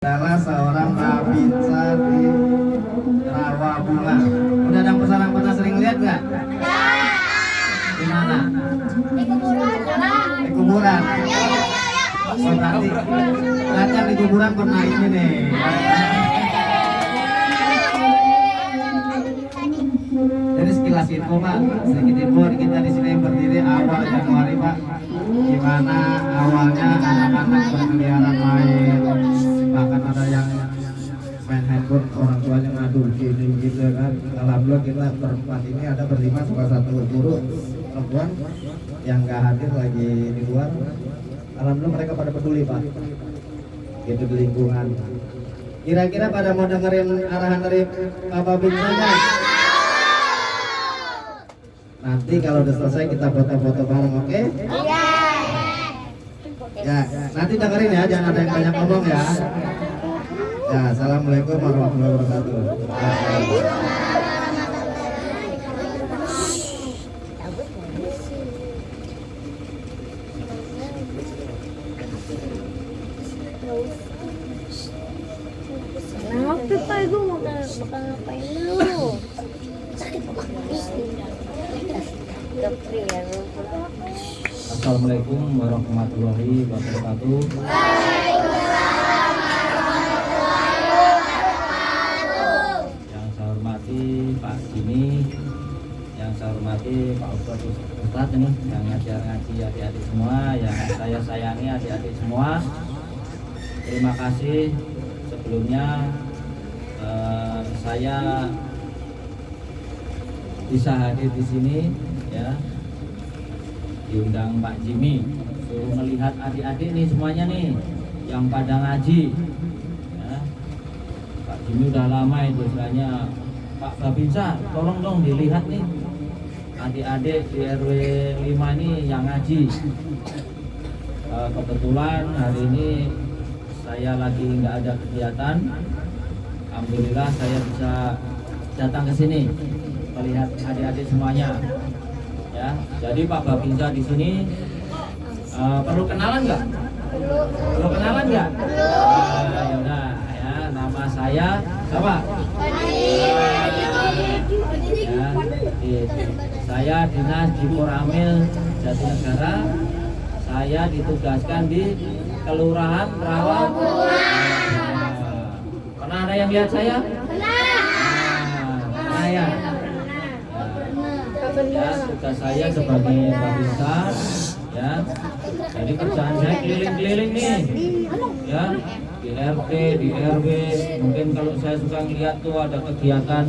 Adalah seorang babinsa di Rawabunga. Udah ada pesan yang pernah sering lihat nggak? Di mana? Di kuburan. Di kuburan. Oh, berarti yang di kuburan pernah ini nih. Jadi sekilas info Pak, sedikit info kita di sini berdiri awal Januari Pak. Gimana awalnya anak-anak berkeliaran main, bahkan ada yang main handphone orang tuanya ngadu gini gitu kan. Alhamdulillah kita berempat ini ada berlima, salah satu guru perempuan yang nggak hadir lagi di luar. Alhamdulillah mereka pada peduli Pak, gitu di lingkungan. Kira-kira pada mau dengerin arahan dari Bapak Binsanya? Nanti kalau udah selesai kita foto-foto bareng, oke? Iya. Ya, nanti dengerin ya, jangan ada yang banyak ngomong ya. Ya, assalamualaikum warahmatullahi wabarakatuh. Nah, waktu Pak Ibu bakal ngapain lu? Sakit Pak. Dokter ya, Assalamualaikum warahmatullahi wabarakatuh. Yang saya hormati Pak Jimmy, yang saya hormati Pak Ustadz ini, yang ngaji adik-adik semua, yang saya sayangi adik-adik semua. Terima kasih sebelumnya saya bisa hadir di sini ya, diundang Pak Jimmy suruh melihat adik-adik nih semuanya nih yang pada ngaji ya. Pak Jimmy udah lama itu istilahnya, Pak Babinsa tolong dong dilihat nih adik-adik di RW 5 nih yang ngaji. Kebetulan hari ini saya lagi nggak ada kegiatan, alhamdulillah saya bisa datang ke sini melihat adik-adik semuanya. Ya, jadi Pak Babinsa di sini perlu kenalan nggak? Perlu kenalan nggak? Ya udah ya, nama saya siapa? Ya, saya dinas di Koramil Jatinegara. Saya ditugaskan di Kelurahan Rawabunga. Pernah ada yang lihat saya? Pernah ya? Ya, tugas saya sebagai babinsa ya. Jadi kerjaan saya keliling-keliling nih ya, di RT, di RW. Mungkin kalau saya suka ngeliat tuh ada kegiatan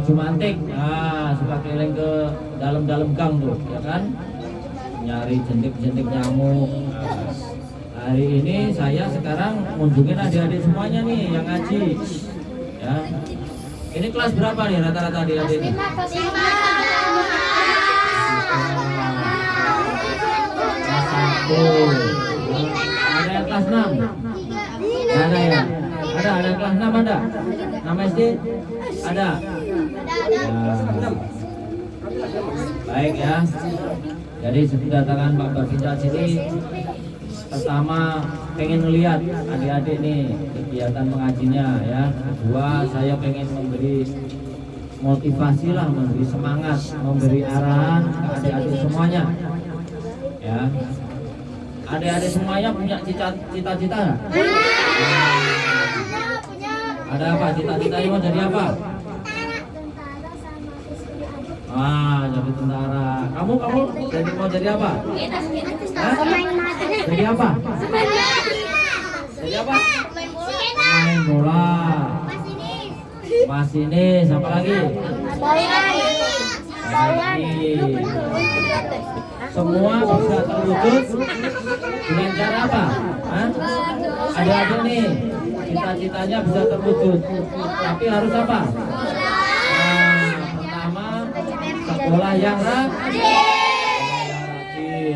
Jumantik, nah suka keliling ke dalam-dalam gang tuh ya kan, nyari jentik-jentik nyamuk. Hari ini saya sekarang ngunjungin adik-adik semuanya nih yang ngaji ya. Ini kelas berapa nih rata-rata adik-adik ini? Kelas 1. Ada yang kelas 6? Ada ya? Ada yang kelas 6 ada? Nama SD? Ada? Ya. Baik ya. Jadi kedatangan Pak Babinsa sini pertama pengen melihat adik-adik nih kegiatan mengajinya ya. Kedua saya pengen memberi motivasi lah, memberi semangat, memberi arahan ke adik-adik semuanya ya. Adik-adik semuanya punya cita-cita nggak? Ada apa? Cita-citanya mau jadi apa? Jadi tentara. Kamu jadi mau jadi apa? Jadi apa? Jadi apa? Main bola. Masinis. Apa lagi? Semua bisa terwujud dengan cara apa? Ada nih cita-citanya bisa terwujud, tapi harus apa? Pertama, sekolah yang rajin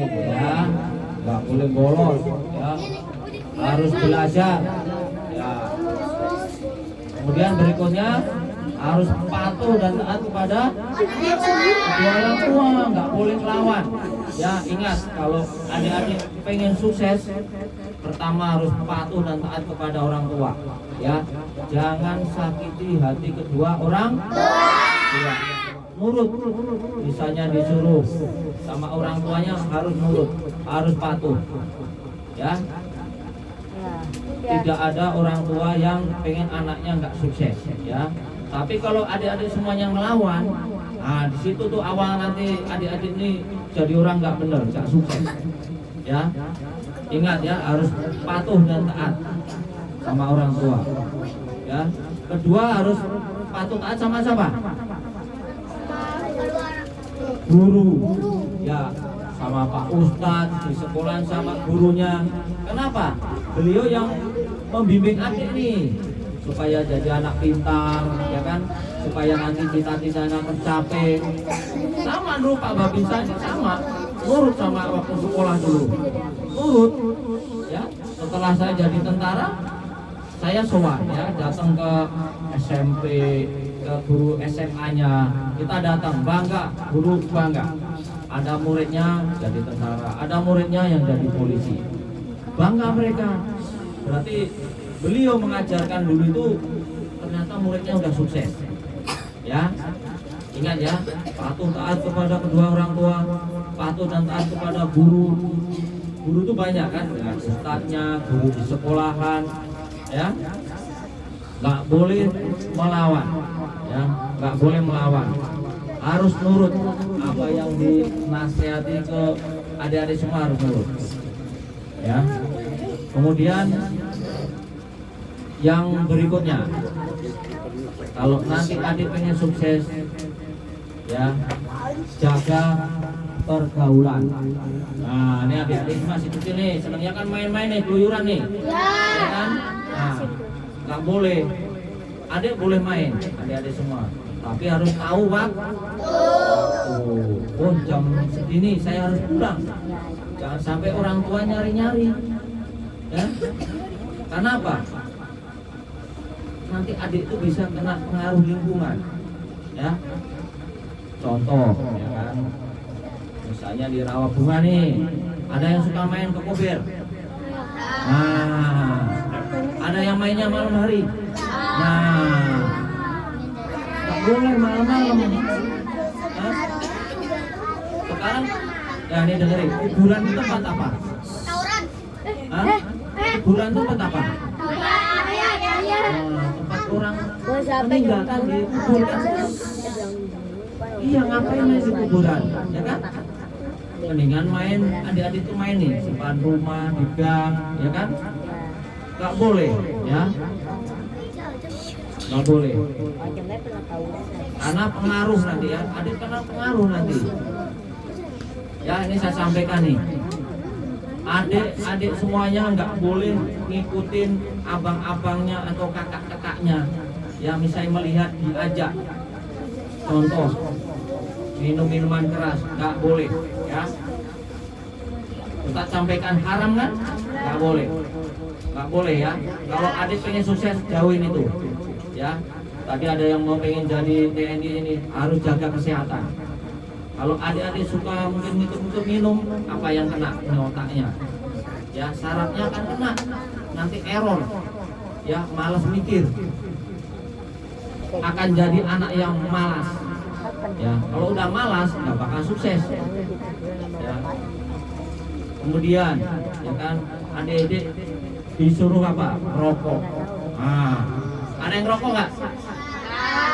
ya, nggak boleh bolos ya, harus belajar ya. Kemudian berikutnya harus patuh dan taat kepada kedua orang tua, nggak boleh melawan Ya ingat, kalau adik-adik pengen sukses, pertama harus patuh dan taat kepada orang tua. Ya, jangan sakiti hati kedua orang tua. Ya, nurut. Misalnya disuruh sama orang tuanya harus nurut, harus patuh. Ya, tidak ada orang tua yang pengen anaknya nggak sukses. Ya, tapi kalau adik-adik semuanya melawan, nah di situ tuh awal nanti adik-adik ini jadi orang nggak benar, nggak sukses. Ya, ingat ya, harus patuh dan taat sama orang tua. Ya, kedua harus patuh taat sama siapa? Guru. Ya, sama Pak Ustadz di sekolah, sama gurunya. Kenapa? Beliau yang membimbing adik nih supaya jadi anak pintar, ya kan? Supaya nanti cita-citanya tercapai. Sama dulu Pak Babinsa sama, nurut sama waktu sekolah dulu. Nurut. Ya, setelah saya jadi tentara, saya sowan ya, datang ke SMP, ke guru SMA-nya. Kita datang, bangga, guru bangga. Ada muridnya jadi tentara, ada muridnya yang jadi polisi. Bangga mereka. Berarti beliau mengajarkan dulu itu ternyata muridnya udah sukses. Ya, ingat ya, patuh taat kepada kedua orang tua, patuh dan taat kepada guru. Guru itu banyak kan, dengan ustadznya, guru di sekolahan, ya, nggak boleh melawan, ya, nggak boleh melawan, harus nurut apa yang dinasihati ke adik-adik semua, harus nurut, ya. Kemudian yang berikutnya, kalau nanti adik pengen sukses, ya, jaga pergaulan. Nah, ini adik-adik masih kecil nih, senangnya kan main-main nih, keluyuran nih, ya kan? Nah, nggak boleh. Adik boleh main, adik-adik semua, tapi harus tahu waktu. Oh, jam segini saya harus pulang. Jangan sampai orang tua nyari-nyari. Ya, karena apa? Nanti adik itu bisa kena pengaruh lingkungan. Ya, contoh, ya kan? Misalnya di rawa bunga nih, ada yang suka main ke kober. Nah, ada yang mainnya malam hari. Nah, tak boleh malam-malam. Nah, sekarang, ya ini dengerin, kuburan itu tempat apa? Hah? Kuburan itu tempat apa? Tempat orang meninggal kan di kuburan. Iya, ngapain main di kuburan, ya kan? Mendingan main, adik-adik tuh main nih, simpan rumah, di gang, ya kan? Gak boleh, ya? Gak boleh. Karena pengaruh nanti ya, adik kena pengaruh nanti. Ya, ini saya sampaikan nih. Adik-adik semuanya nggak boleh ngikutin abang-abangnya atau kakak-kakaknya. Ya, misalnya melihat diajak. Contoh, minum minuman keras, nggak boleh, ya. Kita sampaikan haram kan? Nggak boleh, nggak boleh ya. Kalau adik pengen sukses, jauhin itu, ya. Tadi ada yang mau pengen jadi TNI ini, harus jaga kesehatan. Kalau adik-adik suka mungkin ikut minum, apa yang kena di otaknya? Ya, syaratnya akan kena, nanti error, ya, malas mikir. Akan jadi anak yang malas. Ya, kalau udah malas nggak bakal sukses. Ya. Kemudian, ya kan, adik-adik disuruh apa? Rokok. Nah, ada yang rokok nggak?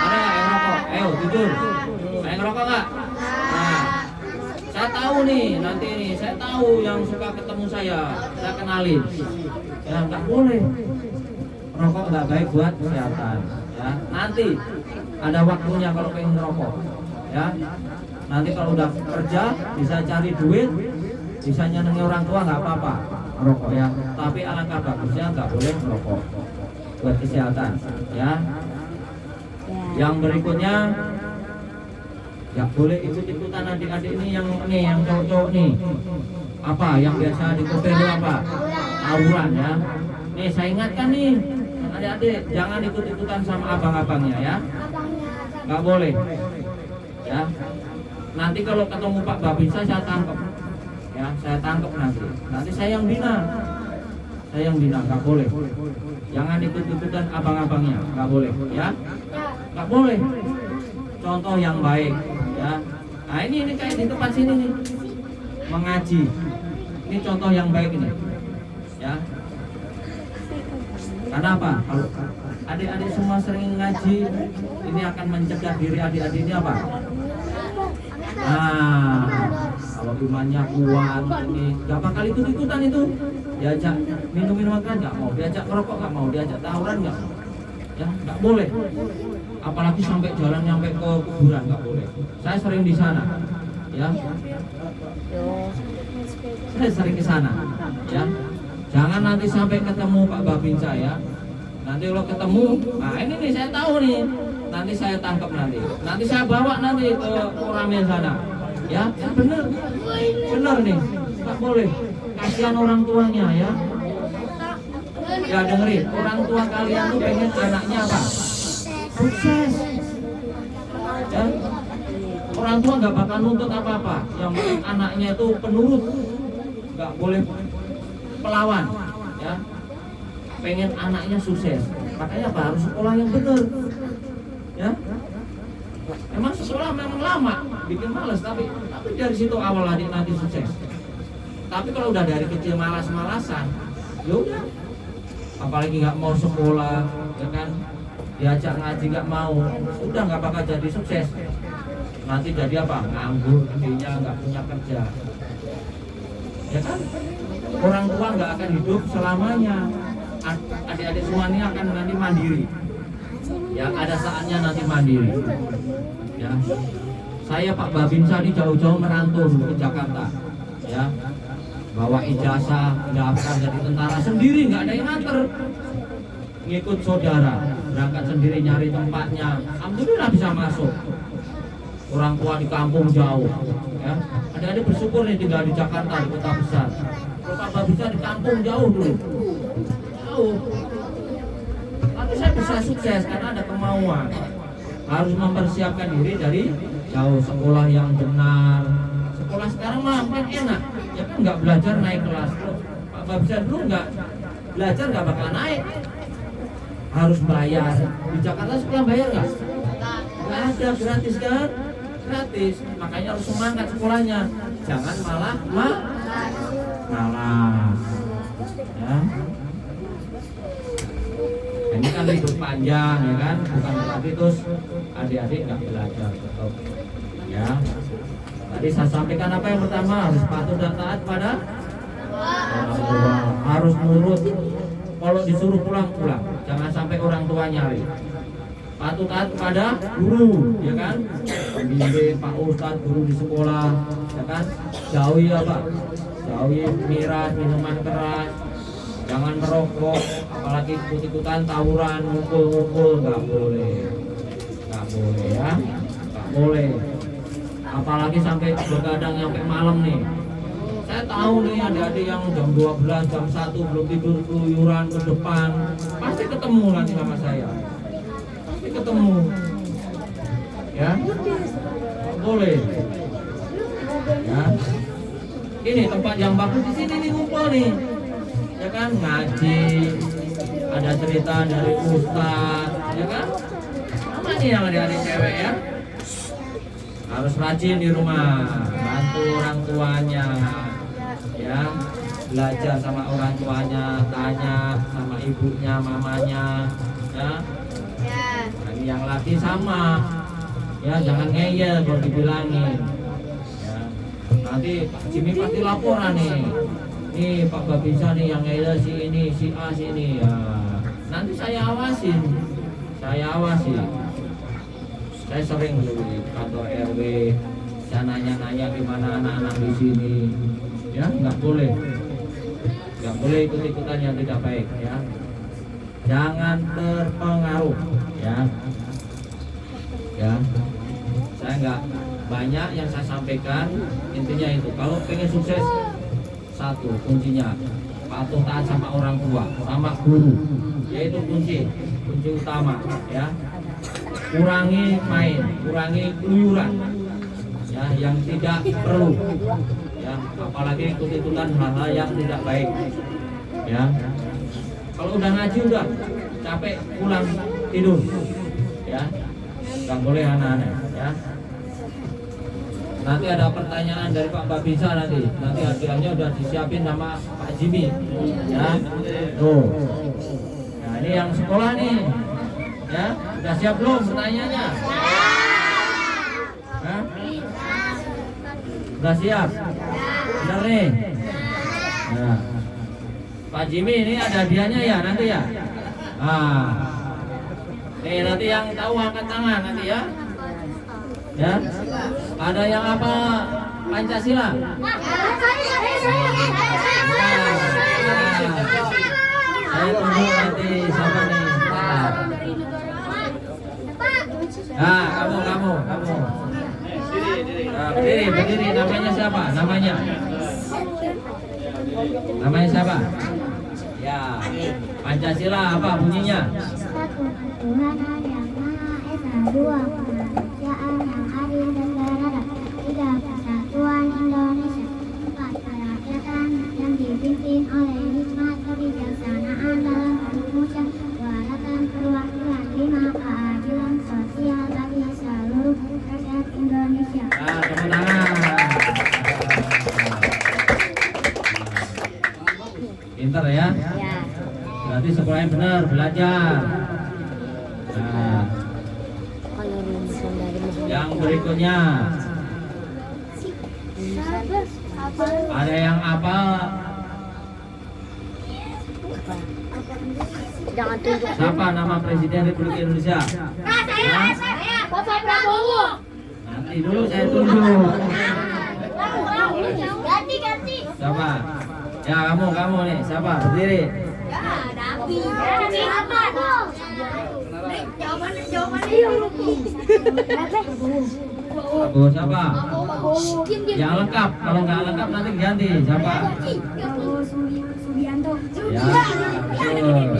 Ada nggak yang rokok? Ayo jujur. Ada yang rokok nggak? Nah, saya tahu nih, nanti nih, saya tahu yang suka ketemu saya kenalin. Ya, nggak boleh. Rokok nggak baik buat kesehatan. Ya, nanti ada waktunya kalau pengen ngerokok, ya. Nanti kalau udah kerja bisa cari duit, bisa nyenengi orang tua, nggak apa-apa merokok, ya. Tapi alangkah bagusnya nggak boleh merokok buat kesehatan, ya. Yang berikutnya, nggak boleh ikut-ikutan adik-adik ini yang cowok-cowok nih. Apa yang biasa dikoper itu apa? Tawuran, ya. Nih saya ingatkan nih, adik-adik jangan ikut-ikutan sama abang-abangnya, ya. Nggak boleh, ya. Nanti kalau ketemu Pak Babinsa saya tangkap, ya saya tangkap nanti saya yang bina, nggak boleh. Jangan ikut-ikutan abang-abangnya, nggak boleh, ya, nggak boleh. Contoh yang baik, ya. Nah ini kayak di tempat sini nih, mengaji. Ini contoh yang baik ini, ya. Karena apa? Kalau adik-adik semua sering ngaji, ini akan mencegah diri adik-adik ini apa? Nah, kalau imannya kuat, ini gak bakal ikut-ikutan itu. Diajak minum-minuman keras gak mau, diajak merokok gak mau, diajak tawuran gak mau. Ya, gak boleh. Apalagi sampai jalan nyampe ke kuburan gak boleh. Saya sering di sana, ya. Saya sering ke sana, ya. Jangan nanti sampai ketemu Pak Babin saya. Nanti kalau ketemu, nah ini nih saya tahu nih. Nanti saya tangkap nanti saya bawa nanti ke Koramil sana, ya bener nih, nggak boleh, kasihan orang tuanya ya dengerin, orang tua kalian tuh pengen anaknya apa, sukses, ya orang tua nggak bakal nuntut apa-apa, yang penting anaknya itu penurut, nggak boleh pelawan, ya pengen anaknya sukses, makanya apa, harus sekolah yang bener. Ya, emang sekolah memang lama, bikin males, tapi dari situ awal adik nanti sukses. Tapi kalau udah dari kecil malas-malasan, ya udah, apalagi nggak mau sekolah, ya kan, diajak ngaji nggak mau, udah nggak bakal jadi sukses. Nanti jadi apa? Nganggur, gedenya nggak punya kerja, ya kan? Orang tua nggak akan hidup selamanya. Adik-adik semua ini akan nanti mandiri. Ya ada saatnya nanti mandiri. Ya, saya Pak Babin Sadi jauh-jauh merantau ke Jakarta. Ya, bawa ijazah, daftar jadi tentara sendiri, nggak ada yang nganter. Ngikut saudara, berangkat sendiri nyari tempatnya. Alhamdulillah bisa masuk. Orang tua di kampung jauh. Ya, adik-adik bersyukur nih tinggal di Jakarta di kota besar. Kalau Pak Babin Sadi di kampung jauh dulu. Jauh. Tapi saya bisa sukses karena ada kemauan. Harus mempersiapkan diri dari jauh, sekolah yang benar. Sekolah sekarang mah kan enak, ya kan nggak belajar naik kelas. Pak Babisa dulu nggak belajar nggak bakal naik, harus bayar. Di Jakarta sekolah bayar nggak? Nggak ada, gratis kan? Gratis. Makanya harus semangat sekolahnya, jangan malah malas. Ya. Ini kan libur panjang ya kan, bukan berarti terus adik-adik nggak belajar tetap. Ya, tadi saya sampaikan apa yang pertama, harus patuh dan taat pada orang tua, harus nurut. Kalau disuruh pulang, jangan sampai orang tua nyari. Patuh taat kepada guru, ya kan, pembimbing, Pak Ustadz, guru di sekolah, ya kan, jauhi apa? Jauhi miras, minuman keras. Jangan merokok, apalagi ikut-ikutan tawuran, ngumpul-ngumpul, nggak boleh ya, nggak boleh. Apalagi sampai begadang sampai malam nih. Saya tahu nih adik-adik yang jam 12, jam 1 belum tidur keluyuran ke depan, pasti ketemu nanti sama saya, pasti ketemu, ya, nggak boleh. Ya, ini tempat yang bagus di sini nih, ngumpul nih. Ya kan, ngaji, ada cerita dari ustaz, ya kan, sama nih yang adik-adik cewek ya, harus rajin di rumah, bantu orang tuanya, ya, belajar sama orang tuanya, tanya sama ibunya, mamanya, ya, dan yang laki sama, ya, jangan ngeyel kalau dibilangin, ya, nanti Pak Jimmy pasti laporan nih. Nih Pak Babinsa nih yang ngeyel si ini, si A sini ya. Nanti saya awasi. Saya sering dulu di kantor RW, saya nanya-nanya gimana anak-anak di sini. Ya, nggak boleh ikut-ikutan yang tidak baik ya. Jangan terpengaruh ya. Ya, saya nggak banyak yang saya sampaikan, intinya itu. Kalau pengen sukses, satu kuncinya patuh taat sama orang tua, sama guru, yaitu kunci utama ya. Kurangi main, kurangi keluyuran ya, yang tidak perlu Ya, apalagi ikut-ikutan hal-hal yang tidak baik. Ya. Kalau udah ngaji udah capek pulang tidur. Ya. Nggak boleh anak-anak, ya. Nanti ada pertanyaan dari Pak Babinsa nanti hadiahnya udah disiapin sama Pak Jimmy, ya. Tuh. Nah ini yang sekolah nih, ya. Udah siap belum pertanyaannya? Hah? Udah siap? Benar nih. Nah, Pak Jimmy ini ada hadiahnya ya nanti ya. Nah, nih nanti yang tahu angkat tangan nanti ya. Ya, ada yang apa Pancasila? Saya tunggu nanti siapa nih? Nah, kamu. Nah, berdiri. Namanya siapa? Namanya siapa? Ya, Pancasila apa bunyinya? Tuhan yang Maha Esa, dua kerajaan yang adil dan beradab, tiga persatuan Indonesia, empat kerakyatan yang dipimpin oleh hikmat kebijaksanaan dalam perumusan, kedaulatan perwakilan, lima keadilan sosial bagi seluruh rakyat Indonesia. Nah, tepuk tangan. Pintar ya? Ya. Berarti sekolahnya benar, belajar. Nah, Kalau rumusan dari Muhammad. yang berikutnya ada yang apa? Jangan tunjuk. Siapa nama Presiden Republik Indonesia? Saya, Bapak Prabowo. Nanti dulu saya tunjuk. Ganti. Siapa? Ya kamu nih. Siapa? Berdiri. Prabowo siapa? Yang lengkap. Kalau nggak lengkap nanti ganti. Siapa? Subianto. Ya. Betul.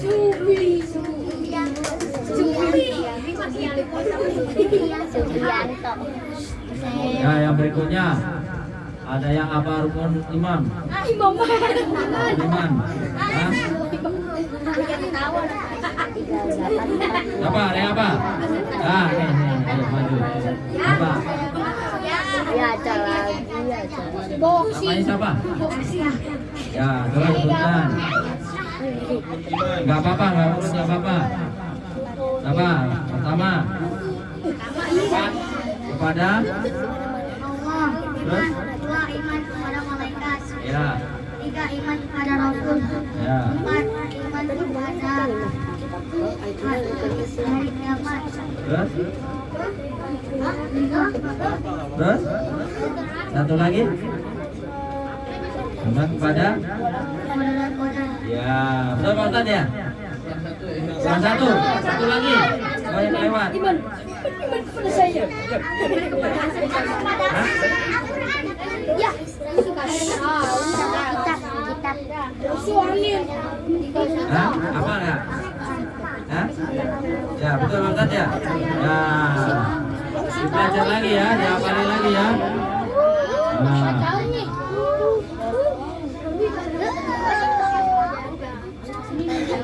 Subianto. Ya, yang berikutnya ada yang apa rukun imam? Iman. Hah? Siapa? Ada yang apa? Ah, nih, ayo maju. Apa? Ya, aja lagi. Namanya siapa? Ya, coba sebutkan. Nggak apa-apa, nggak urus, nggak apa-apa. Apa? Pertama. Kepada. Allah. Terus? Dua, iman kepada malaikat. Ya. Tiga, iman kepada Rasul. Ya. Empat, iman kepada hari kiamat. Terus? Terus? Satu lagi? Iman kepada? Ya, betul Pak Ustadz ya? Cuma satu lagi. Oh, yang lewat. Hah? Apa ya? Hah? Ya, betul Pak Ustadz ya? Ya. Belajar lagi ya, dihafalin lagi ya. Nah.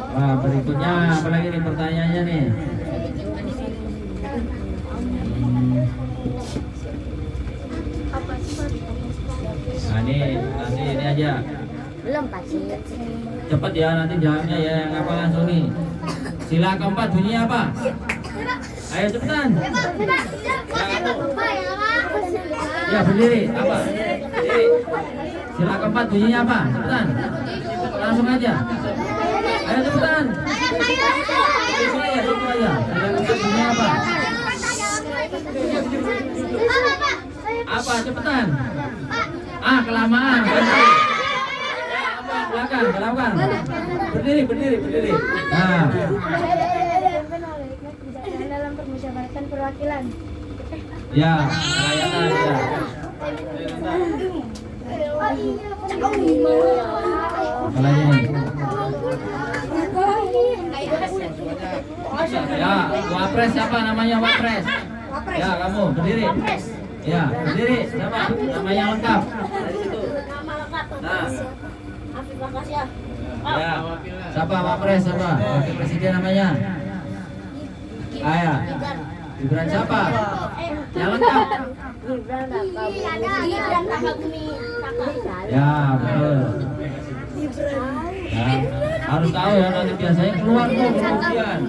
Wah, berikutnya apa lagi nih pertanyaannya nih? Nah, nanti ini aja. Belum pasti. Cepet ya nanti jawabnya ya, yang apa langsung nih. Sila keempat bunyinya apa? Ayo cepetan. Ya berdiri, apa? Berdiri. Sila keempat bunyinya apa? Cepetan. Langsung aja. Ayo cepetan. Itu aja. Sila keempat bunyinya apa? Apa? Cepetan. Ah, kelamaan. Belakang. Berdiri. Nah. Dalam permusyawaratan perwakilan. Ya, kelayakan ya. Apa lagi nih? Ya, wapres siapa namanya wapres? Ya, kamu berdiri. Ya, berdiri. Siapa? Namanya lengkap. Dari situ. Nama lengkap. Nah. Afif Lakasya. Ya. Siapa Pak Pres? Siapa? Wakil Presiden namanya? Ayah. Gibran siapa? Yang lengkap. Gibran Rakabumi. Ya, betul. Ya, harus tahu ya nanti biasanya keluar tuh kemudian.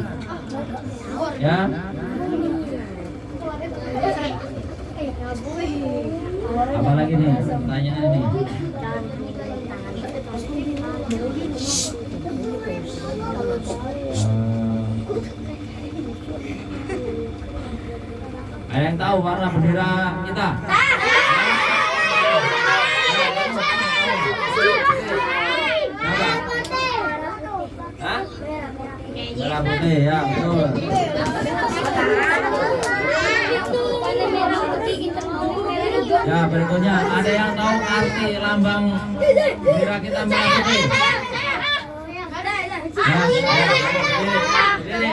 Ya. Apa lagi nih pertanyaannya nih? Ada yang tahu warna bendera kita? Hah? Merah putih ya, betul. Ya, berikutnya ada yang tahu arti lambang bendera kita merah putih? Berdiri.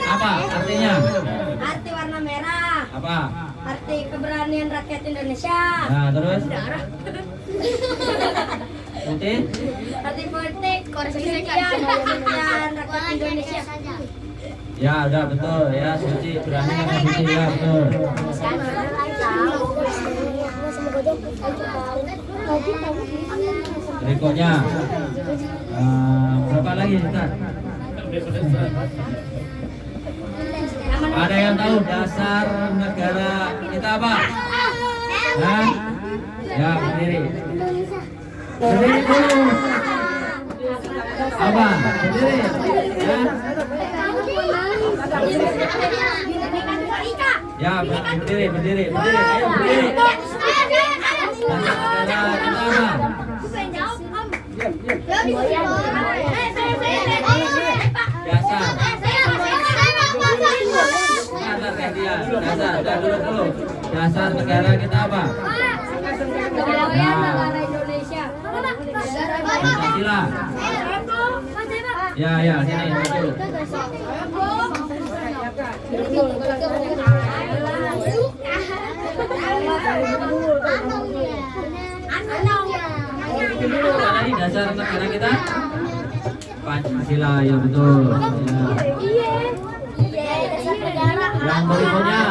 Apa artinya? Arti warna merah. Apa? Arti keberanian rakyat Indonesia. Nah, terus? Putih? Arti politik konstitusian dan rakyat Indonesia. Ya, udah betul ya, suci berani dengan suci ya, betul. Berikutnya berapa lagi Ustaz? Ada yang tahu dasar negara kita apa? Hah? Ya, berdiri. Berdiri dulu. Apa? Berdiri. Ya, berdiri, berdiri, berdiri. Ayo berdiri. Dasar negara kita apa? Dasar. Dasar gantian. Dasar, udah duduk dulu. Dasar negara kita apa? Indonesia. Pancasila. Ya, ya, sini dulu. Tadi dasar negara kita Pancasila, ya betul. Ya. Yang berikutnya.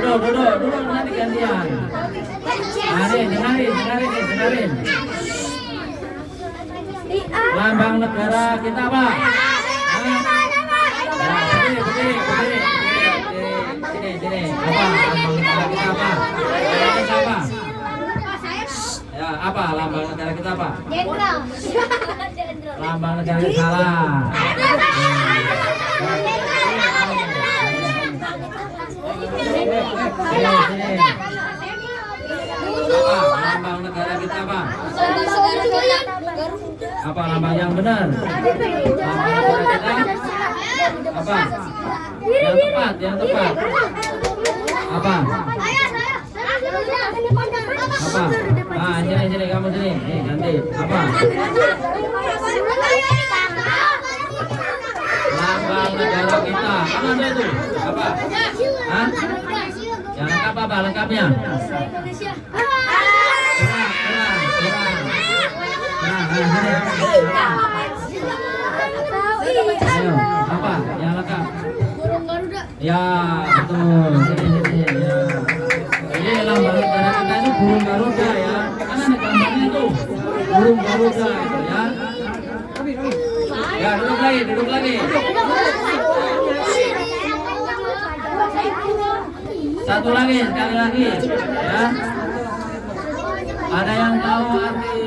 Duduk nanti gantian. Dengarin. Lambang negara kita apa? Berdiri. Sini. Apa? Lambang negara kita apa? Apa? Ya, apa lambang negara kita apa? Jenderal. Lambang negara kita salah. Sini. Apa lambang negara kita apa? Apa lambang yang benar? Lambang negara kita apa? Yang tepat. Apa? Apa? Ah, sini kamu sini. Nih, ganti. Apa? Lambang negara kita. Mana itu? Apa? Hah? Yang lengkap apa lengkapnya? Ayo, apa yang lengkap? Burung Garuda. Ya, betul. Sini. Ya. Ini lambang negara kita itu burung Garuda ya. Karena ada gambarnya itu burung Garuda itu ya. Ya, duduk lagi. Satu lagi, sekali lagi ya. Ada yang tahu arti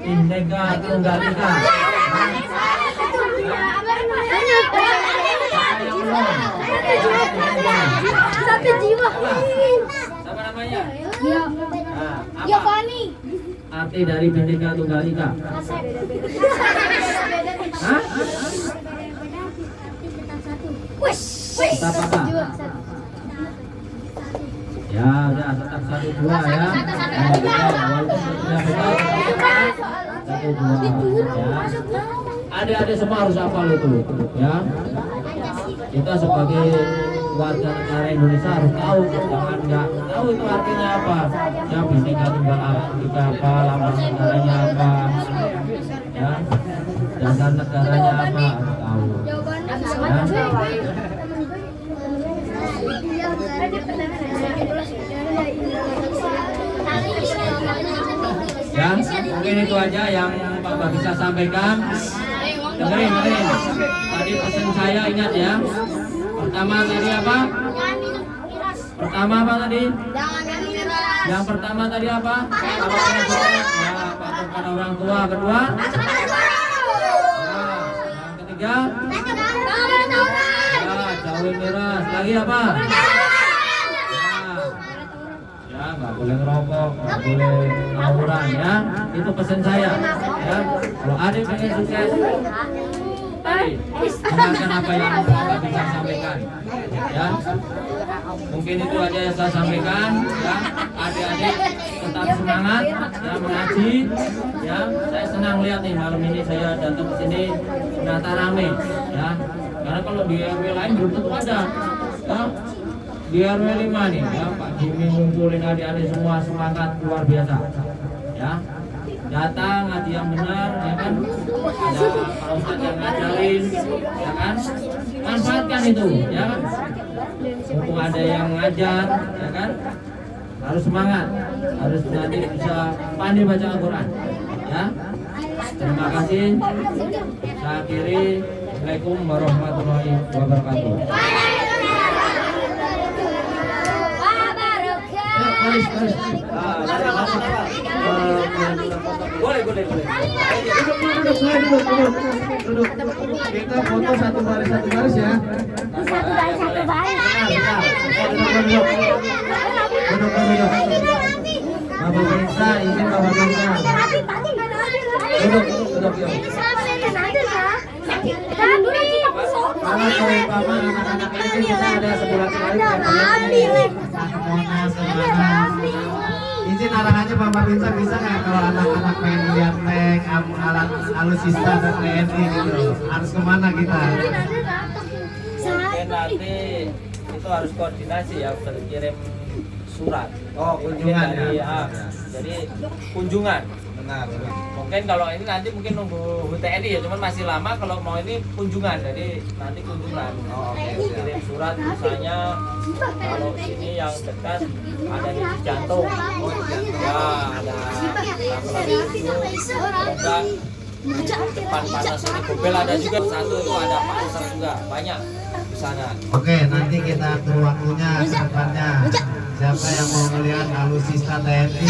Bhinneka Tunggal Ika? Satu jiwa. Siapa namanya? Apa Giovanni. arti dari Bhinneka Tunggal Ika? Hah? Tetap apa? Ya, udah tetap 1-2 ya. Satu dua. Ya. Adik-adik semua harus hafal itu, ya. kita sebagai warga negara Indonesia harus tahu, jangan nggak tahu itu artinya apa. Ya Bhinneka Tunggal Ika apa, lambang negaranya apa, ya dasar negaranya apa harus tahu. Ya, mungkin itu aja yang Pak bisa sampaikan. Dengerin. Tadi pesan saya ingat ya. Pertama tadi apa? Pertama apa tadi? Yang pertama tadi apa? Kalau ya, patuh pada orang tua. Kedua? Ya, yang ketiga? Ya, jauhi miras. Lagi apa? Ya, nggak boleh ngerokok, nggak boleh ngawuran ya. Itu pesan saya. Ya, kalau adik pengen sukses, dengarkan apa yang Bapak bisa sampaikan. Ya, mungkin itu aja yang saya sampaikan. Ya, adik-adik tetap semangat, ya mengaji. Ya, saya senang lihat nih malam ini saya datang ke sini ternyata rame. Ya, karena kalau di RW lain belum tentu ada. Ya, di RW 5 nih, ya Pak Jimmy ngumpulin adik-adik semua semangat luar biasa. Ya, datang ngaji yang benar, ya kan? Ada Pak Ustadz yang ngajarin, ya kan? Manfaatkan itu, ya kan? Mumpung ada yang ngajar, ya kan? Harus semangat, harus nanti bisa pandai baca Al-Quran, ya. Terima kasih. Saya akhiri. Assalamualaikum warahmatullahi wabarakatuh. Boleh. Duduk. Kita foto satu baris ya. Duduk. Bapak Binsa, izin Bapak Binsa. Duduk yuk. Kalau seumpama anak-anak ini kita ada sebulan sekali Monas semangat. Izin arahannya Bapak Binsa bisa nggak kalau anak-anak pengen lihat tank, alat alutsista dan TNI gitu, harus kemana kita? Mungkin nanti itu harus koordinasi ya, kirim surat. Oh, kunjungan ya. Jadi kunjungan. Benar. Mungkin kalau ini nanti mungkin nunggu TNI ya, cuman masih lama kalau mau ini kunjungan. Jadi nanti kunjungan. Oh, oke. Kirim surat misalnya kalau sini yang dekat ada di Jantung. Ya, ada depan panas ini Gobel ada juga, satu itu ada pasar juga banyak di sana. Oke, nanti kita atur waktunya ke depannya. Siapa yang mau melihat alutsista TNI?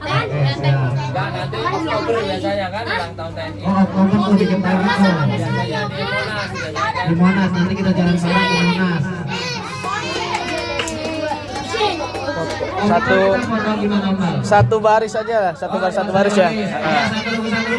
Oke, siap. Enggak, nanti Oktober biasanya kan ulang tahun TNI. Oh, Oktober tuh bikin lagi tuh. Biasanya di Monas biasanya kan. Di Monas, nanti kita jalan-jalan ke Monas. Satu baris aja lah, satu baris ya. Satu